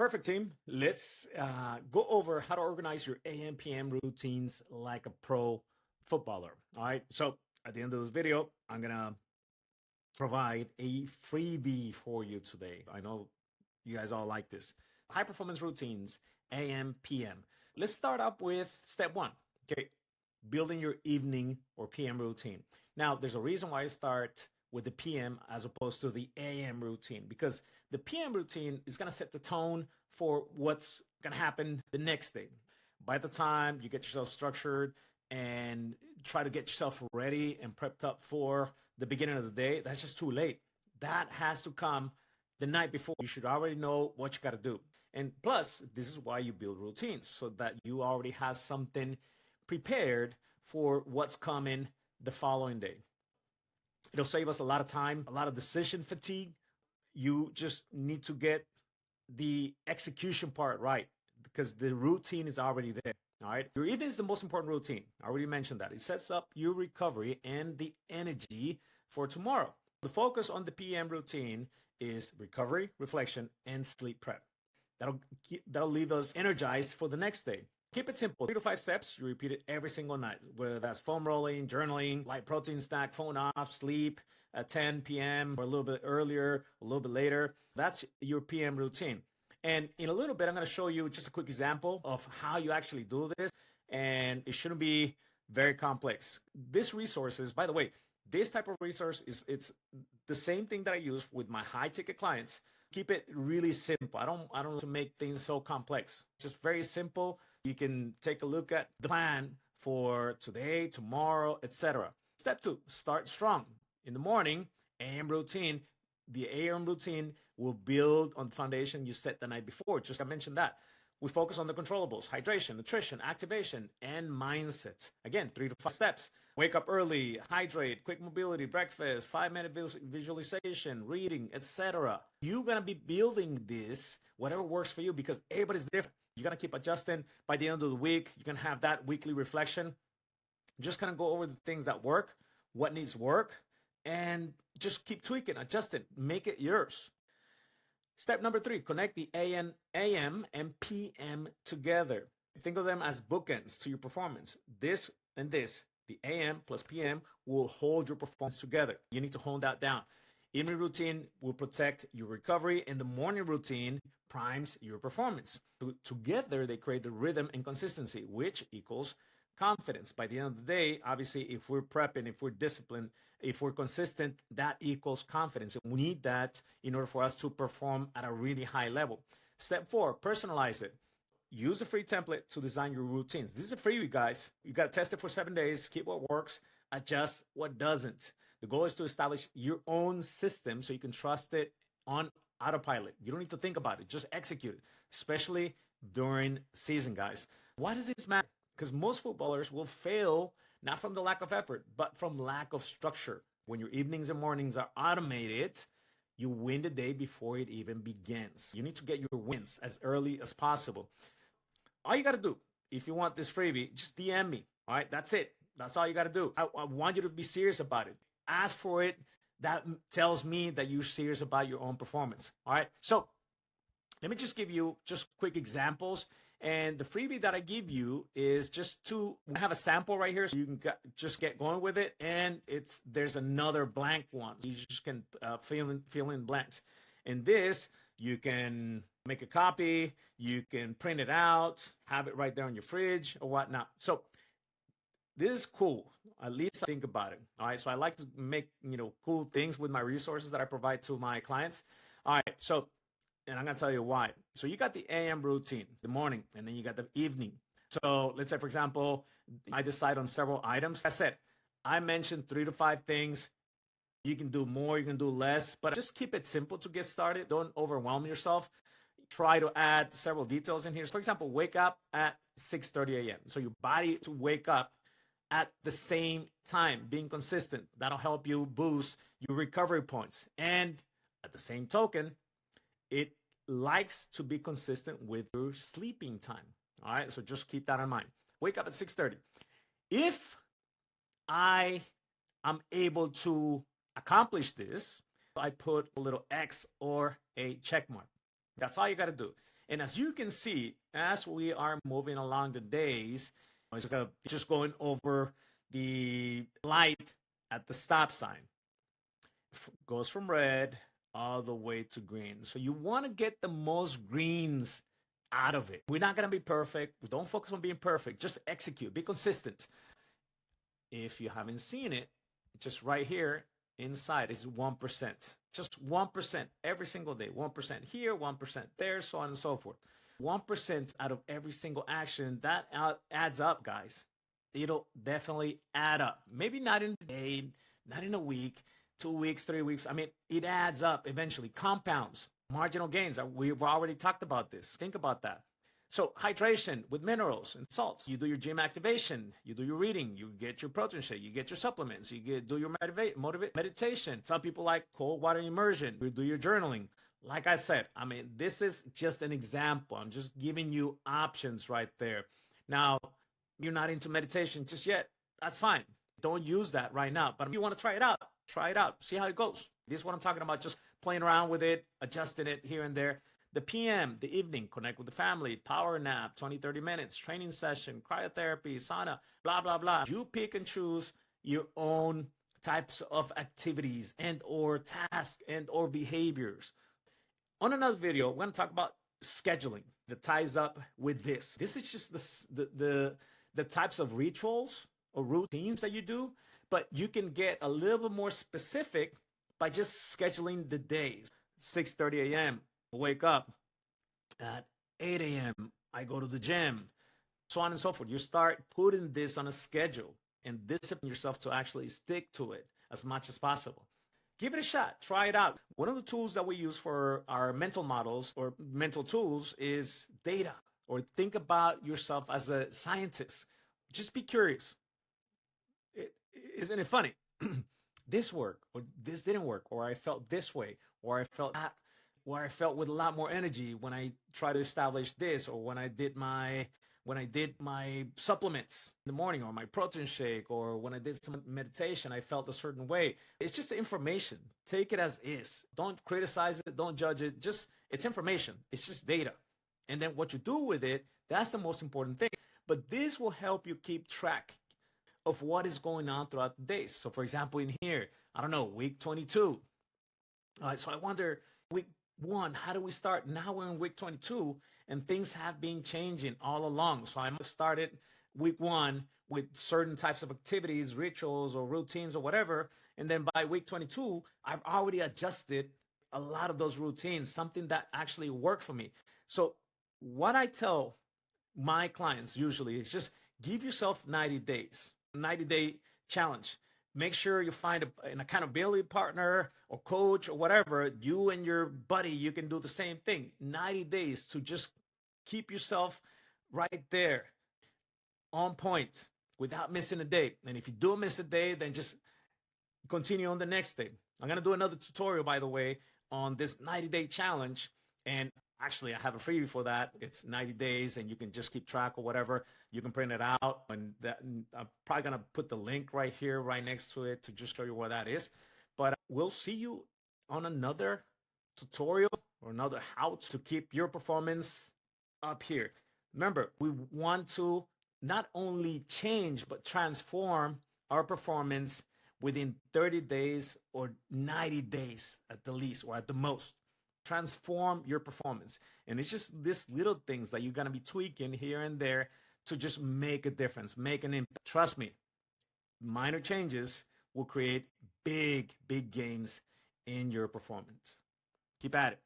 Perfect, team. Let's go over how to organize your AM PM routines like a pro footballer. All right. So at the end of this video, I'm gonna provide a freebie for you today. I know you guys all like this. High performance routines, AM PM. Let's start up with step one. Okay, building your evening or PM routine. Now, there's a reason why I start with the PM as opposed to the AM routine, because the PM routine is going to set the tone for what's going to happen the next day. By the time you get yourself structured and try to get yourself ready and prepped up for the beginning of the day, that's just too late. That has to come the night before. You should already know what you got to do. And plus, this is why you build routines, so that you already have something prepared for what's coming the following day. It'll save us a lot of time, a lot of decision fatigue. You just need to get the execution part right because the routine is already there. All right. Your evening is the most important routine. I already mentioned that. It sets up your recovery and the energy for tomorrow. The focus on the PM routine is recovery, reflection, and sleep prep. That'll leave us energized for the next day. Keep it simple. 3 to 5 steps. You repeat it every single night, whether that's foam rolling, journaling, light protein snack, phone off, sleep at 10 p.m. or a little bit earlier, a little bit later. That's your PM routine. And in a little bit, I'm going to show you just a quick example of how you actually do this. And it shouldn't be very complex. This resources, by the way, this type of resource it's the same thing that I use with my high ticket clients. Keep it really simple. I don't want to make things so complex. Just very simple. You can take a look at the plan for today, tomorrow, etc. Step 2, start strong. In the morning, AM routine. The AM routine will build on the foundation you set the night before. Just I mentioned that. We focus on the controllables: hydration, nutrition, activation, and mindset. Again, 3 to 5 steps. Wake up early, hydrate, quick mobility, breakfast, 5-minute visualization, reading, etc. You're going to be building this, whatever works for you, because everybody's different. You're going to keep adjusting. By the end of the week, you can have that weekly reflection. Just kind of go over the things that work, what needs work, and just keep tweaking, adjusting, make it yours. Step number 3, connect the AM and PM together. Think of them as bookends to your performance. This and this, the AM plus PM, will hold your performance together. You need to hone that down. Evening routine will protect your recovery, and the morning routine primes your performance. Together, they create the rhythm and consistency, which equals confidence. By the end of the day, obviously, if we're prepping, if we're disciplined, if we're consistent, that equals confidence. We need that in order for us to perform at a really high level. Step 4, personalize it. Use a free template to design your routines. This is a freebie, guys. You got to test it for 7 days, keep what works, adjust what doesn't. The goal is to establish your own system so you can trust it on autopilot. You don't need to think about it, just execute it, especially during season, guys. Why does this matter? Because most footballers will fail not from the lack of effort, but from lack of structure. When your evenings and mornings are automated, you win the day before it even begins. You need to get your wins as early as possible. All you got to do, if you want this freebie, just DM me. All right, that's it. That's all you got to do. I want you to be serious about it. Ask for it. That tells me that you're serious about your own performance. All right, so let me just give you just quick examples. And the freebie that I give you is just to have a sample right here, so you can just get going with it. And there's another blank one. You just can fill in blanks. In this, you can make a copy, you can print it out, have it right there on your fridge or whatnot. So this is cool. At least I think about it. All right. So I like to make cool things with my resources that I provide to my clients. All right. So. And I'm going to tell you why. So you got the AM routine, the morning, and then you got the evening. So let's say, for example, I decide on several items. I said, I mentioned 3 to 5 things. You can do more, you can do less, but just keep it simple to get started. Don't overwhelm yourself. Try to add several details in here. For example, wake up at 6:30 a.m. So your body to wake up at the same time, being consistent. That'll help you boost your recovery points. And at the same token, it likes to be consistent with your sleeping time. All right, so just keep that in mind. Wake up at 6:30. If I am able to accomplish this, I put a little X or a check mark. That's all you got to do. And as you can see, as we are moving along the days, it's just going over the light at the stop sign. Goes from red all the way to green. So you want to get the most greens out of it. We're not going to be perfect. Don't focus on being perfect. Just execute. Be consistent. If you haven't seen it, just right here inside is 1%. Just 1% every single day. 1% here, 1% there, so on and so forth. 1% out of every single action, that adds up, guys. It'll definitely add up. Maybe not in a day, not in a week, 2 weeks, 3 weeks. I mean, it adds up eventually. Compounds, marginal gains. We've already talked about this. Think about that. So hydration with minerals and salts. You do your gym activation. You do your reading. You get your protein shake. You get your supplements. You do your meditation. Some people like cold water immersion. You do your journaling. Like I said, I mean, this is just an example. I'm just giving you options right there. Now, you're not into meditation just yet. That's fine. Don't use that right now. But if you want to try it out, see how it goes. This is what I'm talking about, just playing around with it, adjusting it here and there. The PM, the evening, connect with the family, power nap, 20, 30 minutes, training session, cryotherapy, sauna, blah, blah, blah. You pick and choose your own types of activities and or tasks and or behaviors. On another video, we're going to talk about scheduling that ties up with this. This is just the types of rituals or routines that you do, but you can get a little bit more specific by just scheduling the days. 6:30 a.m., wake up. At 8 a.m., I go to the gym, so on and so forth. You start putting this on a schedule and discipline yourself to actually stick to it as much as possible. Give it a shot. Try it out. One of the tools that we use for our mental models or mental tools is data, or think about yourself as a scientist. Just be curious. Isn't it funny? This worked, or this didn't work, or I felt this way, or I felt that, or I felt with a lot more energy when I try to establish this, or when I did my supplements in the morning, or my protein shake, or when I did some meditation, I felt a certain way. It's just information. Take it as is. Don't criticize it. Don't judge it. Just, it's information. It's just data. And then what you do with it, that's the most important thing. But this will help you keep track of what is going on throughout the days. So for example, in here, I don't know, week 22. All right, so I wonder, week 1, how do we start? Now we're in week 22 and things have been changing all along. So I started week 1 with certain types of activities, rituals or routines or whatever. And then by week 22, I've already adjusted a lot of those routines, something that actually worked for me. So what I tell my clients usually is just give yourself 90 days, 90-day challenge. Make sure you find an accountability partner or coach or whatever. You and your buddy, you can do the same thing. 90 days to just keep yourself right there on point without missing a day. And if you do miss a day, then just continue on the next day. I'm going to do another tutorial, by the way, on this 90-day challenge. And actually, I have a freebie for that. It's 90 days, and you can just keep track or whatever. You can print it out, and I'm probably going to put the link right here, right next to it, to just show you where that is. But we'll see you on another tutorial or another how to keep your performance up here. Remember, we want to not only change, but transform our performance within 30 days or 90 days at the least, or at the most. Transform your performance. And it's just these little things that you're going to be tweaking here and there to just make a difference, make an impact. Trust me, minor changes will create big gains in your performance. Keep at it.